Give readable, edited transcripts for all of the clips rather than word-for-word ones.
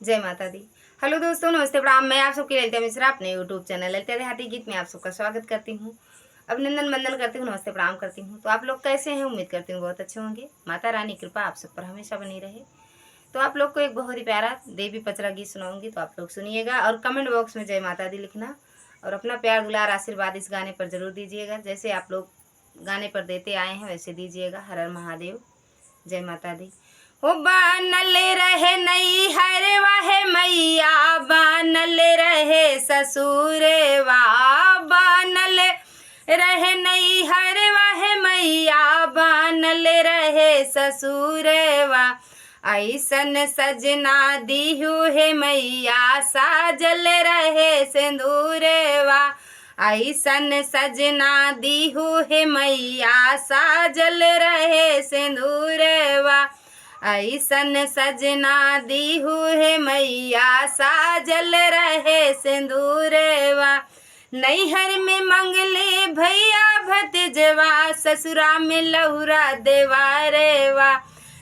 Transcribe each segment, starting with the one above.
जय माता दी। हेलो दोस्तों, नमस्ते, प्रणाम। मैं आप सबकी ललिता मिश्रा अपने यूट्यूब चैनल ललिता देहाती गीत में आप सबका स्वागत करती हूँ। अभिनंदन वंदन करती हूँ, नमस्ते प्रणाम करती हूँ। तो आप लोग कैसे हैं? उम्मीद करती हूँ बहुत अच्छे होंगे। माता रानी कृपा आप सब पर हमेशा बनी रहे। तो आप लोग को एक बहुत ही प्यारा देवी पचरा गीत सुनाऊंगी, तो आप लोग सुनिएगा और कमेंट बॉक्स में जय माता दी लिखना और अपना प्यार दुलार आशीर्वाद इस गाने पर जरूर दीजिएगा। जैसे आप लोग गाने पर देते आए हैं वैसे दीजिएगा। हर हर महादेव, जय माता दी। हो बनल रहे नई हर वाहे मैया, बनल रहे ससुरवा, बनल रहे नई हर वाहे मैया, बनल रहे ससुरवा। ऐसन सजना दीहू हे मैया, साजल रहे सिंदूरवा। ऐसन सजना दीहू हे मैया, साजल रहे सिंदूरवा। ऐसन सजना दीहू हे मैया, साजल रहे सिंदूरवा। नैहर में मंगले भैया भतीजवा, ससुरा में लहुरा देवारेवा।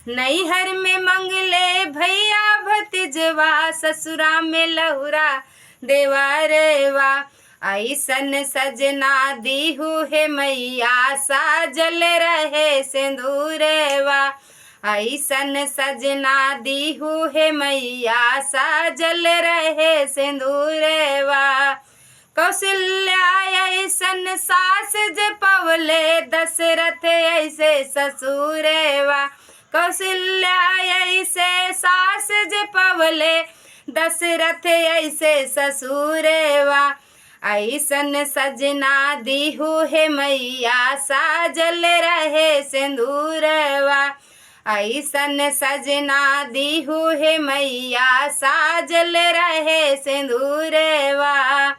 नैहर में मंगले भैया भतीजवा, ससुरा में लहुरा देवारेवा। ऐसन सजना दीहू हे मैया, साजल रहे सिंदूरवा। ऐसन सजना दीहू हे मैया, साजल रहे सिंदूरवा। कौशल्या ऐसन सास जे पवले, दशरथ ऐसे ससुरवा। कौशल्या ऐसे सास जे पवले, दशरथ ऐसे ससुरवा। ऐसन सजना दीहू हे मैया, साजल रहे सिंदूरवा। ऐसन सजना दीहू हे मैया, साजल रहे सिंदूरवा।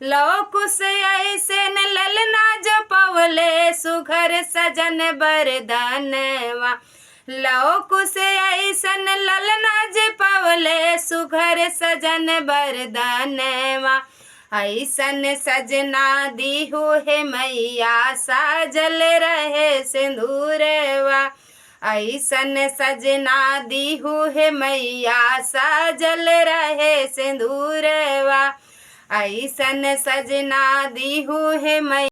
लौ कुश ऐसन ललना जो पवले, सुघर सजन बरदनवा। लौ कुश ऐसन ललना जो पवले, सुघर सजन बरदनवा। ऐसन सजना दीहू हे मैया, साजल रहे सिंदूरवा। ऐसन सजना दीहू हे मैया, साजल रहे सिंदूरवा। ऐसन सजना दीहू हे मैया।